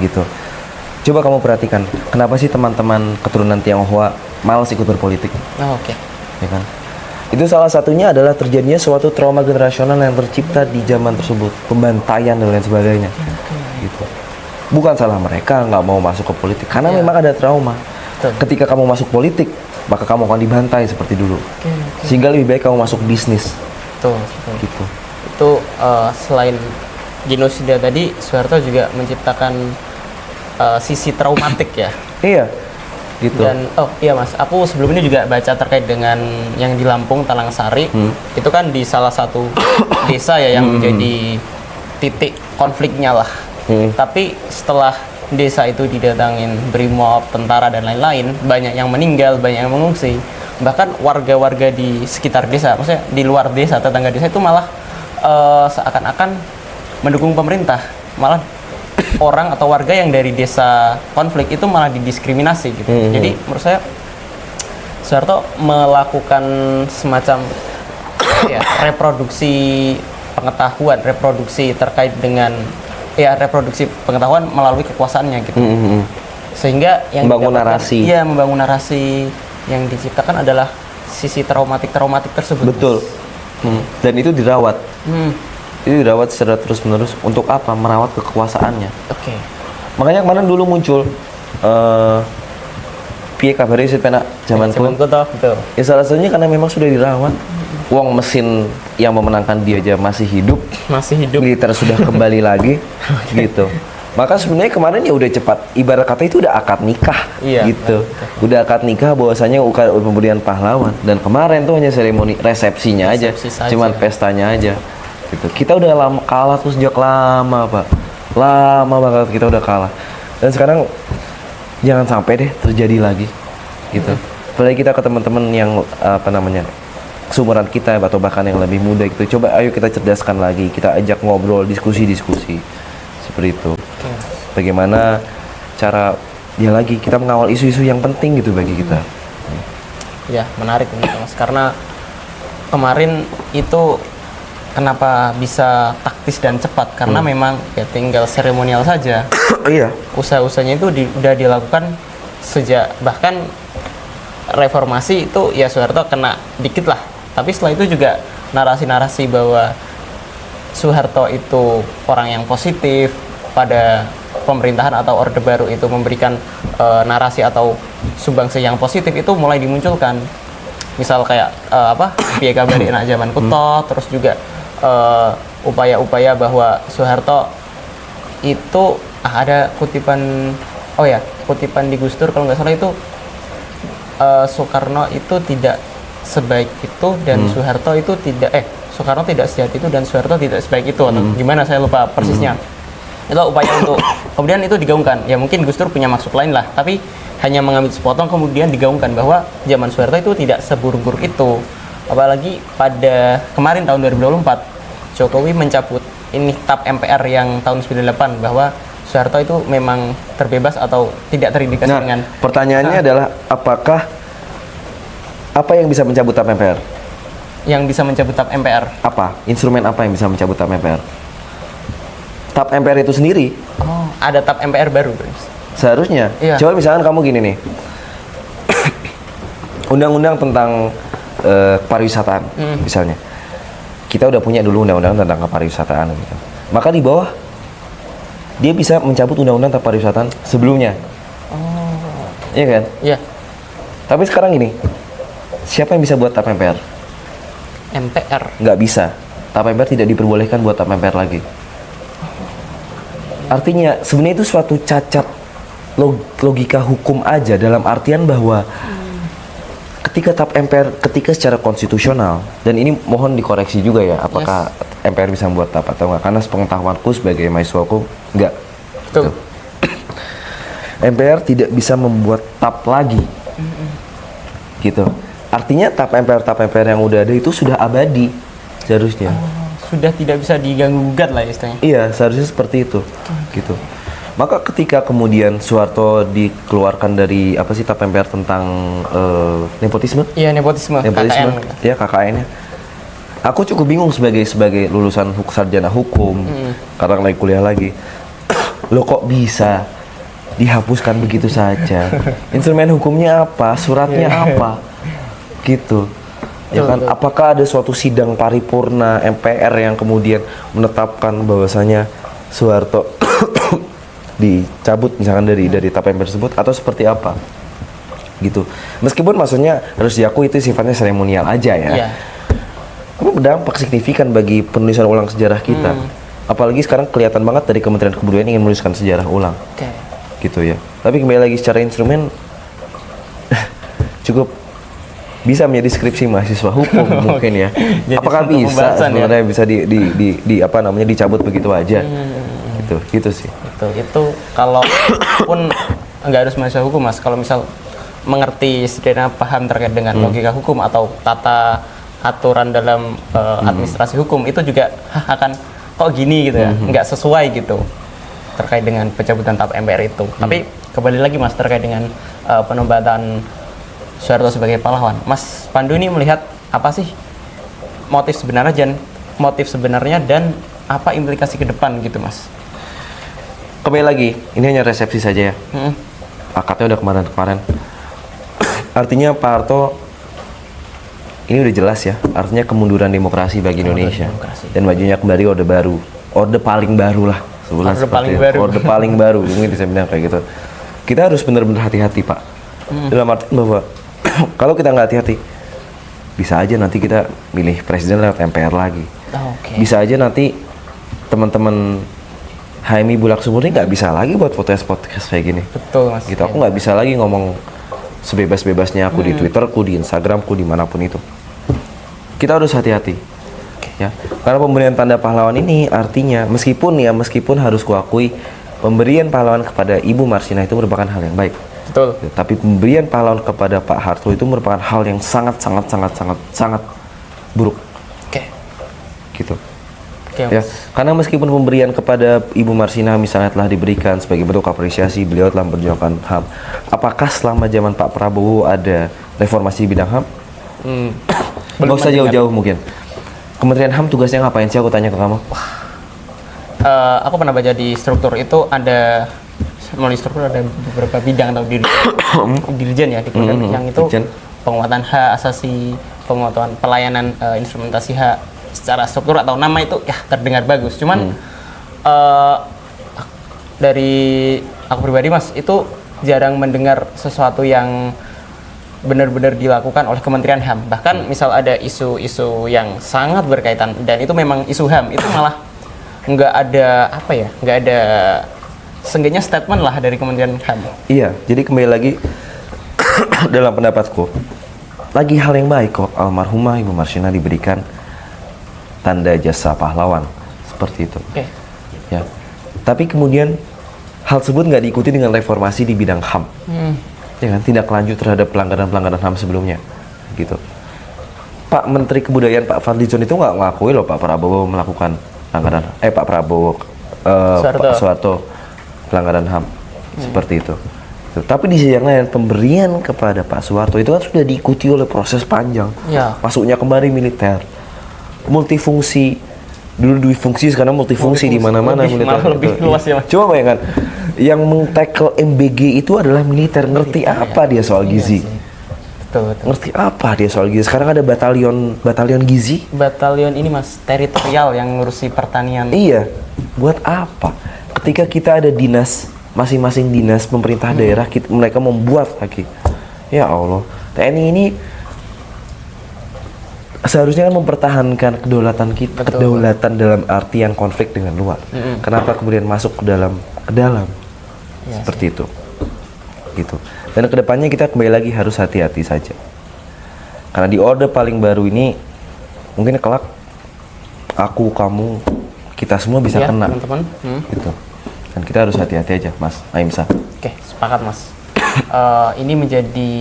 gitu. Coba kamu perhatikan, kenapa sih teman-teman keturunan Tionghoa malas ikut berpolitik? Oke. Ya kan? Itu salah satunya adalah terjadinya suatu trauma generasional yang tercipta di zaman tersebut, pembantaian dan lain sebagainya. Gitu. Bukan salah mereka nggak mau masuk ke politik, karena memang ada trauma. Ketika kamu masuk politik, maka kamu akan dibantai seperti dulu. Sehingga lebih baik kamu masuk bisnis. Betul. Gitu. Itu selain genosida tadi, Soeharto juga menciptakan sisi traumatik ya. Iya. Gitu. Dan iya Mas, aku sebelum ini juga baca terkait dengan yang di Lampung Talang Sari. Itu kan di salah satu desa ya yang menjadi titik konfliknya lah. Tapi setelah desa itu didatangin BRIMOB, tentara dan lain-lain, banyak yang meninggal, banyak yang mengungsi. Bahkan warga-warga di sekitar desa, maksudnya di luar desa, tetangga desa itu malah seakan-akan mendukung pemerintah. Malah orang atau warga yang dari desa konflik itu malah didiskriminasi gitu. Jadi menurut saya Soeharto melakukan semacam reproduksi pengetahuan, reproduksi terkait dengan reproduksi pengetahuan melalui kekuasaannya gitu. Sehingga yang membangun narasi. Iya, membangun narasi yang diciptakan adalah sisi traumatik tersebut. Betul. Dan itu dirawat. Itu dirawat secara terus-menerus untuk apa? Merawat kekuasaannya. Oke. Makanya kemarin dulu muncul piye kabare sih pena zaman pun. Betul. Ya salah satunya karena memang sudah dirawat. Uang mesin yang memenangkan dia aja masih hidup. Militer sudah kembali lagi. Gitu. Maka sebenarnya kemarin ya udah cepat, ibarat kata itu udah akad nikah, gitu. Udah akad nikah bahwasanya pemberian pahlawan. Dan kemarin tuh hanya seremoni resepsinya aja, cuman pestanya aja. Gitu. Kita udah kalah tuh sejak lama, Pak. Lama banget kita udah kalah. Dan sekarang jangan sampai deh terjadi lagi, gitu. Apalagi kita ke teman-teman yang seumuran kita atau bahkan yang lebih muda gitu. Coba ayo kita cerdaskan lagi, kita ajak ngobrol, diskusi seperti itu. Bagaimana cara kita mengawal isu-isu yang penting gitu bagi kita. Ya, menarik ini Mas, karena kemarin itu kenapa bisa taktis dan cepat karena memang ya tinggal seremonial saja. Iya. Usaha-usahanya itu udah dilakukan sejak bahkan reformasi itu ya Soeharto kena dikit lah. Tapi setelah itu juga narasi-narasi bahwa Soeharto itu orang yang positif pada pemerintahan atau Orde Baru itu memberikan narasi atau sumbangsi yang positif itu mulai dimunculkan. Misal kayak piye kabare enak zaman kuto, terus juga upaya-upaya bahwa Soeharto itu ada kutipan di Gus Dur kalau nggak salah itu Soekarno itu tidak sebaik itu dan Soeharto itu Soekarno tidak sejahat itu dan Soeharto tidak sebaik itu atau gimana saya lupa persisnya. Itu upaya untuk kemudian itu digaungkan. Ya mungkin Gus Dur punya maksud lain lah, tapi hanya mengambil sepotong kemudian digaungkan bahwa zaman Soeharto itu tidak seburuk-buruk itu. Apalagi pada kemarin tahun 2024 Jokowi mencabut ini TAP MPR yang tahun 98 bahwa Soeharto itu memang terbebas atau tidak terindikasi dengan. Pertanyaannya adalah apa yang bisa mencabut TAP MPR? Yang bisa mencabut TAP MPR? Apa? Instrumen apa yang bisa mencabut TAP MPR? TAP MPR itu sendiri. Oh, ada TAP MPR baru, Bros. Seharusnya. Iya. Coba misalkan kamu gini nih. Undang-undang tentang pariwisataan misalnya. Kita udah punya dulu undang-undang tentang kepariwisataan gitu. Maka di bawah dia bisa mencabut undang-undang tentang pariwisataan sebelumnya. Oh. Iya kan? Iya. Tapi sekarang gini. Siapa yang bisa buat TAP MPR? MPR nggak bisa. TAP MPR tidak diperbolehkan buat TAP MPR lagi. Artinya sebenarnya itu suatu cacat logika hukum aja, dalam artian bahwa ketika TAP MPR, ketika secara konstitusional, dan ini mohon dikoreksi juga ya, apakah MPR bisa membuat TAP atau enggak, karena sepengetahuanku sebagai mahasiswa hukum enggak. Betul. MPR tidak bisa membuat TAP lagi, gitu. Artinya TAP MPR yang udah ada itu sudah abadi seharusnya. Sudah tidak bisa diganggu gugat lah istilahnya. Iya, seharusnya seperti itu, gitu. Maka ketika kemudian Soeharto dikeluarkan dari apa sih TAP MPR tentang nepotisme? Iya, nepotisme. KKN. Ya, KKN-nya. Aku cukup bingung sebagai lulusan sarjana hukum, karena lagi kuliah lagi. Lo kok bisa dihapuskan begitu saja? Instrumen hukumnya apa? Suratnya apa? Gitu. Ya kan, apakah ada suatu sidang paripurna MPR yang kemudian menetapkan bahwasanya Soeharto dicabut misalkan dari TAP MPR tersebut, atau seperti apa? Gitu. Meskipun maksudnya harus diakui itu sifatnya seremonial aja ya. Iya. Tapi berdampak signifikan bagi penulisan ulang sejarah kita. Apalagi sekarang kelihatan banget dari Kementerian Kebudayaan ingin menuliskan sejarah ulang. Gitu ya. Tapi kembali lagi secara instrumen cukup bisa menjadi skripsi mahasiswa hukum mungkin ya. Apakah bisa sebenarnya bisa di apa namanya dicabut begitu aja? Gitu sih. Itu kalau pun nggak harus mahasiswa hukum Mas, kalau misal mengerti setidaknya paham terkait dengan logika hukum atau tata aturan dalam administrasi hukum, itu juga akan kok gini gitu ya, nggak sesuai gitu terkait dengan pencabutan TAP MPR itu. Tapi kembali lagi Mas terkait dengan penobatan Soeharto sebagai pahlawan, Mas Pandu ini melihat apa sih motif sebenarnya dan apa implikasi ke depan gitu Mas? Kembali lagi, ini hanya resepsi saja ya. Akadnya udah kemarin. Artinya Pak Harto ini udah jelas ya, artinya kemunduran demokrasi bagi Indonesia. Dan majunya kembali orde baru, orde paling baru lah, orde paling baru, mungkin bisa bilang kayak gitu. Kita harus benar-benar hati-hati Pak, dalam arti bahwa kalau kita nggak hati-hati, bisa aja nanti kita milih presiden lewat MPR lagi. Bisa aja nanti teman-teman HMI Bulak Sumur ini nggak bisa lagi buat podcast kayak gini. Betul Mas. Gitu, aku nggak bisa lagi ngomong sebebas-bebasnya aku di Twitterku, di Instagramku, dimanapun itu. Kita harus hati-hati, ya. Karena pemberian tanda pahlawan ini artinya meskipun harus kuakui pemberian pahlawan kepada Ibu Marsina itu merupakan hal yang baik. Betul. Tapi pemberian pahlawan kepada Pak Harto itu merupakan hal yang sangat buruk. Gitu. Ya, karena meskipun pemberian kepada Ibu Marsina misalnya telah diberikan sebagai bentuk apresiasi beliau telah memperjuangkan HAM, apakah selama zaman Pak Prabowo ada reformasi di bidang HAM? Nggak usah jauh-jauh mungkin. Kementerian HAM tugasnya ngapain sih, aku tanya ke kamu? Aku pernah baca di struktur itu ada, melalui struktur ada beberapa bidang atau dirjen ya di Kementerian yang itu penguatan hak asasi, penguatan pelayanan instrumentasi hak secara struktur atau nama itu ya terdengar bagus. Cuman dari aku pribadi Mas itu jarang mendengar sesuatu yang benar-benar dilakukan oleh Kementerian HAM. Bahkan misal ada isu-isu yang sangat berkaitan dan itu memang isu HAM, itu malah nggak ada seenggaknya statement lah dari Kementerian HAM. Iya, jadi kembali lagi dalam pendapatku lagi hal yang baik kok almarhumah Ibu Marsina diberikan tanda jasa pahlawan seperti itu. Ya. Tapi kemudian hal tersebut nggak diikuti dengan reformasi di bidang HAM. Ya kan, tidak lanjut terhadap pelanggaran-pelanggaran HAM sebelumnya, gitu. Pak Menteri Kebudayaan Pak Fadlizon itu nggak ngakui loh Pak Prabowo melakukan pelanggaran, Pak Soeharto pelanggaran HAM seperti itu. Tapi di sisi yang lain pemberian kepada Pak Soeharto itu kan sudah diikuti oleh proses panjang, masuknya kembali militer, multifungsi. Dulu difungsi, sekarang multifungsi di mana-mana militer. Lebih luas ya Mas. Coba bayangkan, yang meng-tackle MBG itu adalah militer. Ngerti apa dia soal gizi? Betul. Ngerti apa dia soal gizi? Sekarang ada batalion gizi. Batalion ini Mas, teritorial yang ngurusi pertanian. Iya. Buat apa? Ketika kita ada dinas, masing-masing dinas pemerintah daerah, mereka membuat lagi. Ya Allah, TNI ini seharusnya kan mempertahankan kedaulatan kita. Betul. Kedaulatan dalam artian konflik dengan luar. Kenapa kemudian masuk ke dalam ya, seperti itu gitu. Dan kedepannya kita kembali lagi harus hati-hati saja, karena di orde paling baru ini mungkin kelak aku, kamu, kita semua bisa ya, kena teman-teman. Gitu. Dan kita harus hati-hati aja, Mas Aimsa. Oke, sepakat, Mas. Ini menjadi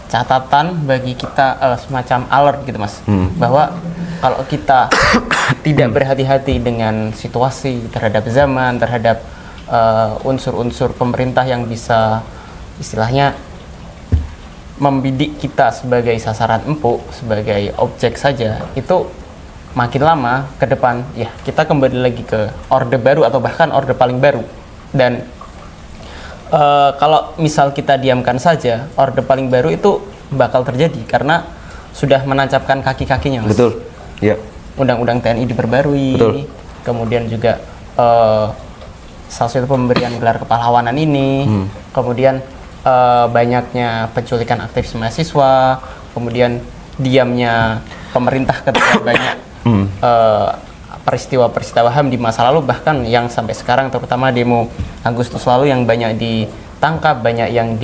catatan bagi kita, semacam alert gitu, Mas, bahwa kalau kita tidak berhati-hati dengan situasi, terhadap zaman, terhadap unsur-unsur pemerintah yang bisa istilahnya membidik kita sebagai sasaran empuk, sebagai objek saja, itu makin lama ke depan ya kita kembali lagi ke orde baru atau bahkan orde paling baru. Dan kalau misal kita diamkan saja, orde paling baru itu bakal terjadi karena sudah menancapkan kaki-kakinya, Mas. Betul. Ya. Undang-undang TNI diperbarui. Betul. Kemudian juga salah satu pemberian gelar kepahlawanan ini. Kemudian banyaknya penculikan aktivis mahasiswa. Kemudian diamnya pemerintah ketika banyak peristiwa-peristiwa HAM di masa lalu, bahkan yang sampai sekarang, terutama demo Agustus lalu yang banyak ditangkap, banyak yang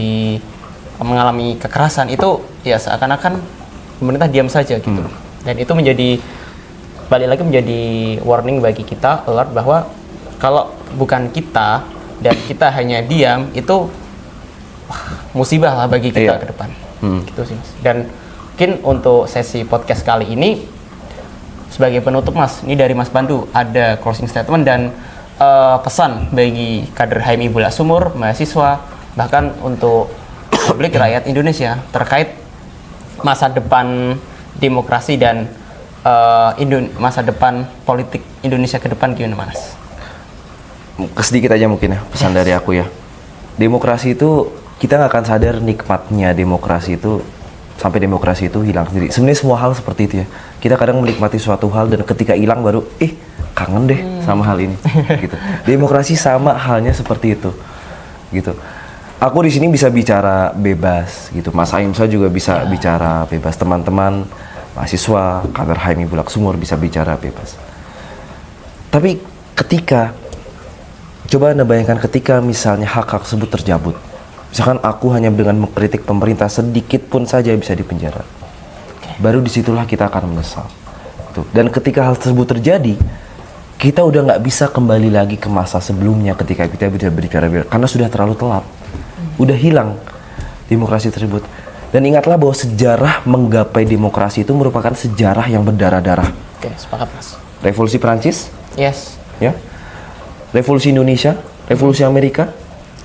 mengalami kekerasan, itu ya seakan-akan pemerintah diam saja gitu. Dan itu balik lagi menjadi warning bagi kita, alert bahwa kalau bukan kita dan kita hanya diam, itu musibah lah bagi kita ke depan. Gitu sih, Mas. Dan mungkin untuk sesi podcast kali ini sebagai penutup, Mas, ini dari Mas Pandu ada closing statement dan pesan bagi kader HMI Bulak Sumur, mahasiswa, bahkan untuk publik rakyat Indonesia terkait masa depan demokrasi dan masa depan politik Indonesia ke depan, gimana, Mas? Sedikit aja mungkin ya pesan dari aku ya. Demokrasi itu kita nggak akan sadar nikmatnya demokrasi itu sampai demokrasi itu hilang sendiri. Sebenarnya semua hal seperti itu ya. Kita kadang menikmati suatu hal dan ketika hilang baru kangen deh sama hal ini gitu. Demokrasi sama halnya seperti itu. Gitu. Aku di sini bisa bicara bebas gitu. Mas Aimsa juga bisa bicara bebas. Teman-teman mahasiswa, kader HMI Bulak Sumur bisa bicara bebas. Tapi coba Anda bayangkan ketika misalnya hak-hak tersebut tercabut. Misalkan aku hanya dengan mengkritik pemerintah sedikit pun saja bisa dipenjara. Baru disitulah kita akan menyesal. Dan ketika hal tersebut terjadi, kita udah nggak bisa kembali lagi ke masa sebelumnya ketika kita berbicara karena sudah terlalu telat. Udah hilang demokrasi tersebut. Dan ingatlah bahwa sejarah menggapai demokrasi itu merupakan sejarah yang berdarah-darah. Oke, sepakat, Mas. Revolusi Prancis? Yes. Ya. Revolusi Indonesia? Revolusi Amerika?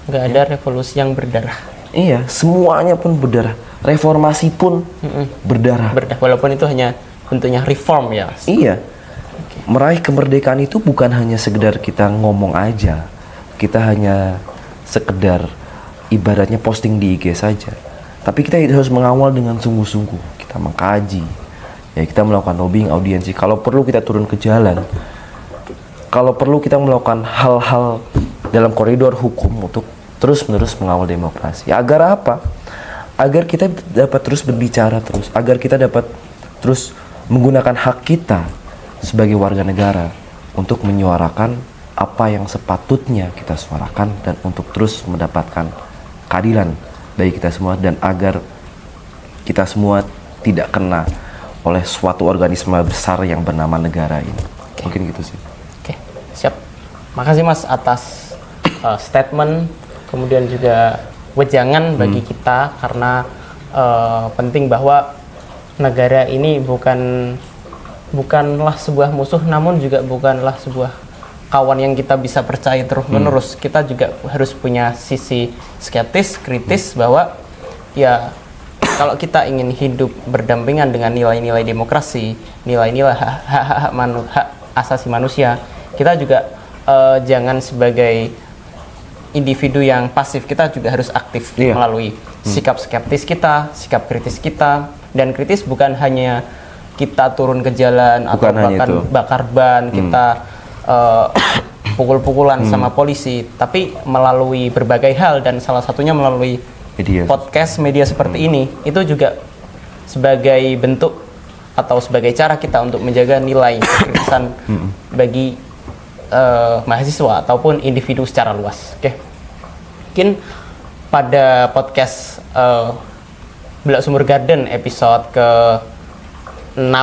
Nggak ada revolusi yang berdarah. Iya, semuanya pun berdarah. Reformasi pun berdarah. Walaupun itu hanya bentuknya reform ya, Mas. Iya. Meraih kemerdekaan itu bukan hanya sekedar kita ngomong aja. Kita hanya sekedar ibaratnya posting di IG saja. Tapi kita harus mengawal dengan sungguh-sungguh. Kita mengkaji. Ya, kita melakukan lobbying, audiensi. Kalau perlu kita turun ke jalan. Kalau perlu kita melakukan hal-hal dalam koridor hukum untuk terus-menerus mengawal demokrasi. Ya, agar apa? Agar kita dapat terus berbicara terus, agar kita dapat terus menggunakan hak kita sebagai warga negara untuk menyuarakan apa yang sepatutnya kita suarakan dan untuk terus mendapatkan keadilan bagi kita semua dan agar kita semua tidak kena oleh suatu organisme besar yang bernama negara ini. Mungkin gitu sih. Oke, siap. Makasih, Mas, atas statement, kemudian juga wejangan bagi kita, karena penting bahwa negara ini bukanlah sebuah musuh, namun juga bukanlah sebuah kawan yang kita bisa percaya terus-menerus. Kita juga harus punya sisi skeptis, kritis, bahwa ya kalau kita ingin hidup berdampingan dengan nilai-nilai demokrasi, nilai-nilai hak asasi manusia, kita juga jangan sebagai individu yang pasif, kita juga harus aktif melalui sikap skeptis kita, sikap kritis kita. Dan kritis bukan hanya kita turun ke jalan atau bahkan bakar ban, kita pukul-pukulan sama polisi, tapi melalui berbagai hal, dan salah satunya melalui podcast media seperti ini. Itu juga sebagai bentuk atau sebagai cara kita untuk menjaga nilai kekritisan bagi mahasiswa ataupun individu secara luas. Oke. Mungkin pada podcast Bulak Sumur Garden episode ke-6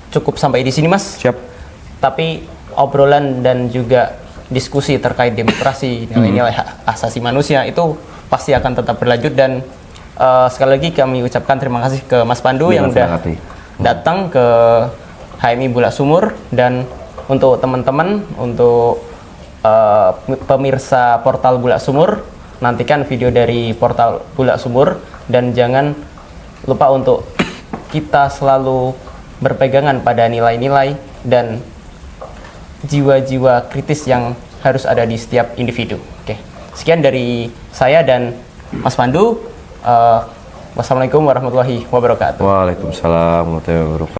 cukup sampai di sini, Mas. Siap. Tapi obrolan dan juga diskusi terkait demokrasi, nilai-nilai hak asasi manusia itu pasti akan tetap berlanjut, dan sekali lagi kami ucapkan terima kasih ke Mas Pandu yang udah datang ke HMI Bulak Sumur. Dan untuk teman-teman, untuk pemirsa portal Bulak Sumur, nantikan video dari portal Bulak Sumur, dan jangan lupa untuk kita selalu berpegangan pada nilai-nilai dan jiwa-jiwa kritis yang harus ada di setiap individu. Oke, sekian dari saya dan Mas Pandu. Wassalamualaikum warahmatullahi wabarakatuh. Waalaikumsalam warahmatullahi wabarakatuh.